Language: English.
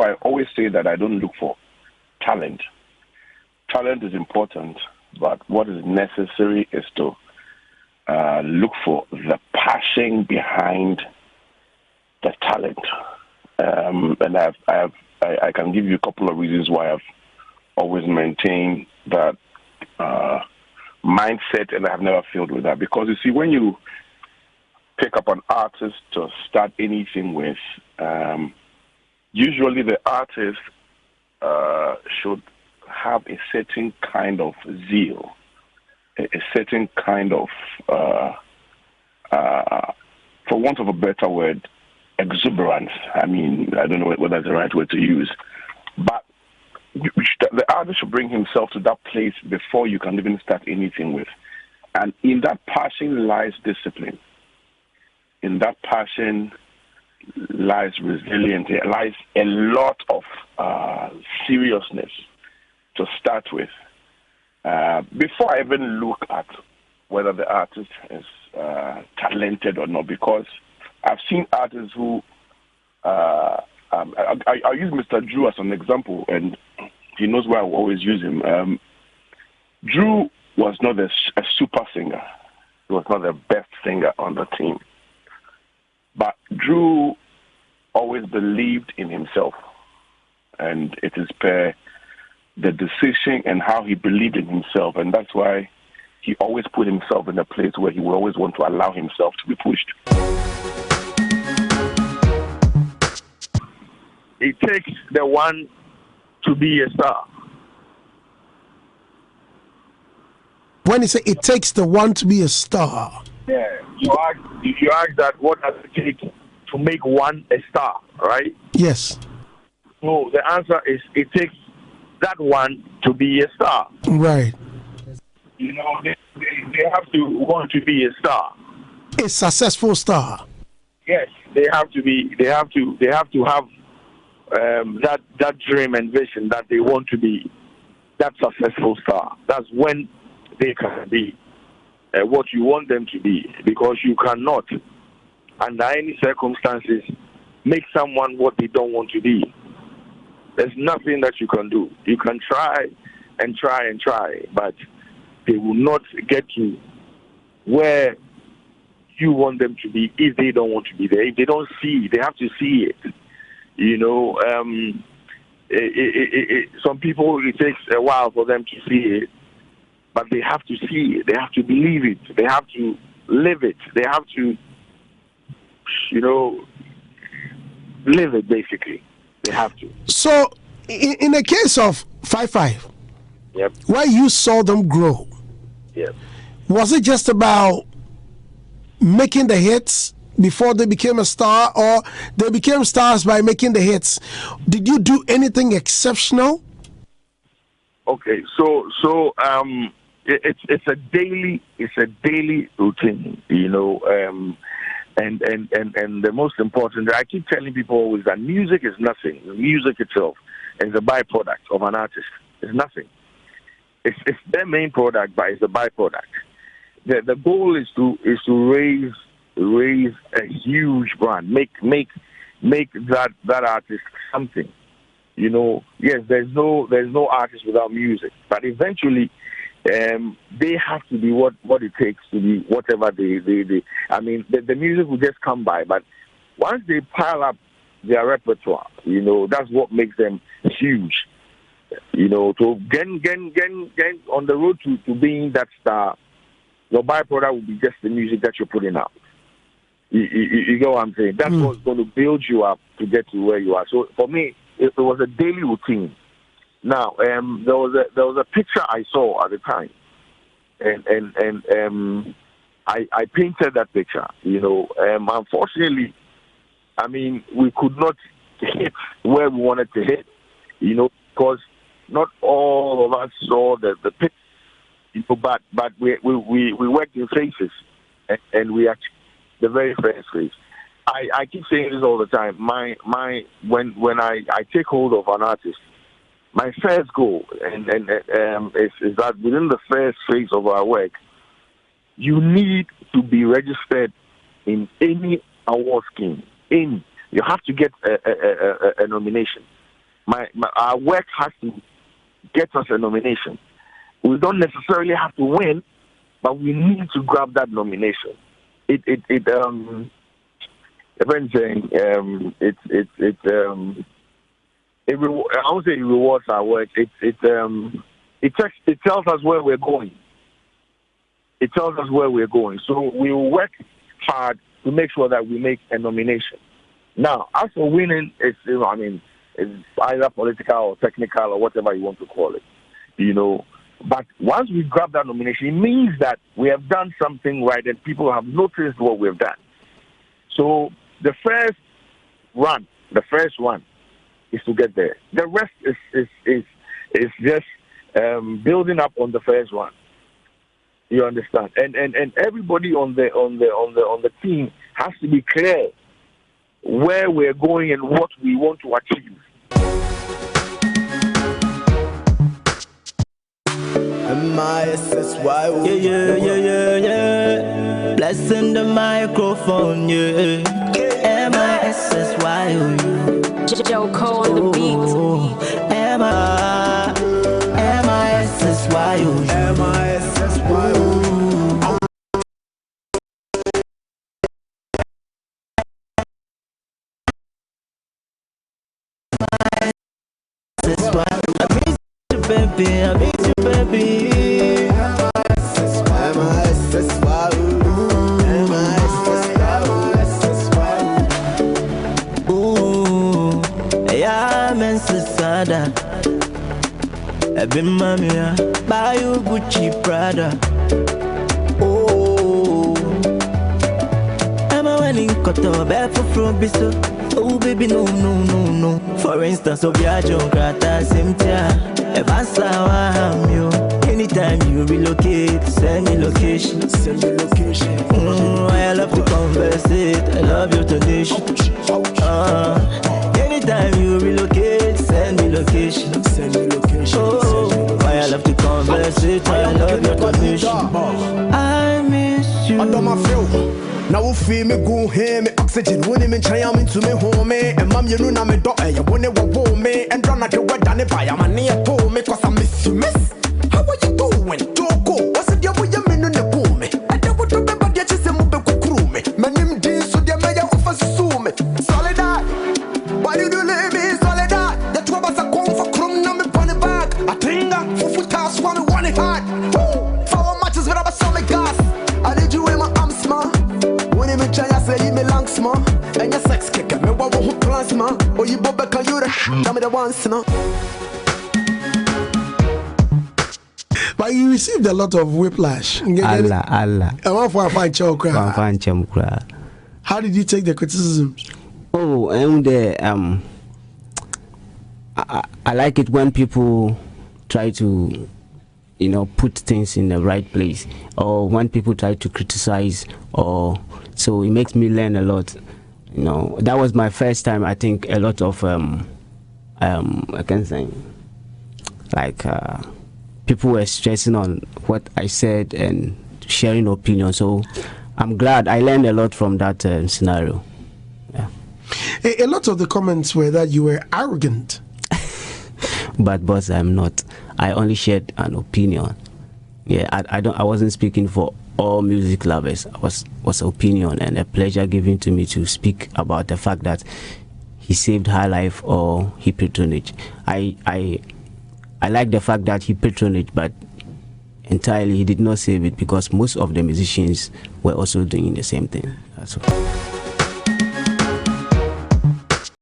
why I always say that I don't look for talent. Talent is important, but what is necessary is to look for the passion behind the talent. And I can give you a couple of reasons why I've always maintained that mindset, and I've never failed with that. Because you see, when you pick up an artist to start anything with, usually the artist should have a certain kind of zeal, a certain kind of, for want of a better word, exuberance. I mean, I don't know whether that's the right word to use, but the artist should bring himself to that place before you can even start anything with. And in that passion lies discipline. In that passion lies resilience. It lies a lot of seriousness to start with. Before I even look at whether the artist is talented or not, because I've seen artists who, I use Mr. Drew as an example, and he knows why I always use him. Drew was not a super singer. He was not the best singer on the team. But Drew always believed in himself. And it is per the decision and how he believed in himself. And that's why he always put himself in a place where he will always want to allow himself to be pushed. It takes the one to be a star. When you say it takes the one to be a star. Yeah, you ask that what does it take to make one a star, right? Yes. So the answer is it takes that one to be a star. Right. You know, they have to want to be a star. A successful star. Yes, they have to be. They have to have that dream and vision that they want to be that successful star. That's when they can be what you want them to be, because you cannot, under any circumstances, make someone what they don't want to be. There's nothing that you can do. You can try and try and try, but they will not get to where you want them to be if they don't want to be there. If they don't see, they have to see it. You know, some people, it takes a while for them to see it, but they have to see it. They have to believe it. They have to live it. They have to, you know, live it, basically. They have to. So, in the case of 5-5, yep, where you saw them grow, yep, was it just about making the hits before they became a star, or they became stars by making the hits? Did you do anything exceptional? Okay, so it's a daily routine, you know, and the most important, I keep telling people always that music is nothing. Music itself is a byproduct of an artist. It's nothing. It's their main product, but it's a byproduct. The goal is to raise a huge brand, make that artist something. You know, yes, there's no artist without music, but eventually they have to be what it takes to be whatever they I mean, the music will just come by, but once they pile up their repertoire, you know, that's what makes them huge. You know, to get on the road to being that star, your byproduct will be just the music that you're putting out. You get what I'm saying? That's what's going to build you up to get to where you are. So for me, it was a daily routine. Now, there was a picture I saw at the time, and I painted that picture. You know, unfortunately, I mean, we could not hit where we wanted to hit. You know, because not all of us saw the picture. You know, but we worked in phases, and we achieved the very first phase. I keep saying this all the time. When I take hold of an artist, my first goal and is that within the first phase of our work, you need to be registered in any award scheme. You have to get a nomination. our work has to get us a nomination. We don't necessarily have to win, but we need to grab that nomination. I won't say it rewards our work. It tells us where we're going. It tells us where we're going. So we will work hard to make sure that we make a nomination. Now, as for winning, it's either political or technical or whatever you want to call it, But once we grab that nomination, it means that we have done something right and people have noticed what we've done. So the first one is to get there. The rest is just building up on the first one. You understand? And everybody on the team has to be clear where we're going and what we want to achieve. M-I-S-S-Y, yeah. Blessing the microphone, yeah. M-I-S-S-Y, Joe Cole on the beat. M-I-S-S-Y, M-I-S-S-Y, I miss you, baby. Ooh, yeah, I'm Sada. I've been mamia, buy you Gucci Prada. Oh, I'm a wedding cut off, for from Bisso. Oh, baby, no. For instance, of your Grata, Simtia. If I saw you, anytime you relocate, send me location. I love to conversate, I love your donation. Anytime you relocate, send me location. Oh, I love to conversate, I love your donation. I miss you. Now we feel me go here, me oxygen, winning me chayam into me home, and mom you know me daughter, you wanna warm me, and run at the weather, and if I am a near to me, cause I miss you, miss. How are you doing? Joko, what's the deal with your men on the boom? And then what do the get you some crew me? My name is so the mayor of us assume it. Solidar, why do you leave me solidar? The two of us are going for crum, no me pony back. I think that for foot house, one it hard. For matches with our stomach gas. I need you in my arms, man. Me try say me long small, and your sex kicker me want who plasma. Or you bob back on you tell me the once no. But you received a lot of whiplash. Allah. How did you take the criticism? Oh, and I like it when people try to put things in the right place, or when people try to criticize, or so it makes me learn a lot. That was my first time. I think a lot of I can say people were stressing on what I said and sharing opinion. So I'm glad I learned a lot from that scenario. Yeah. A lot of the comments were that you were arrogant. But boss, I'm not. I only shared an opinion. Yeah, I wasn't speaking for all music lovers. Was opinion and a pleasure given to me to speak about the fact that he saved her life or he patronage. I like the fact that he patronage, but entirely he did not save it, because most of the musicians were also doing the same thing. That's all.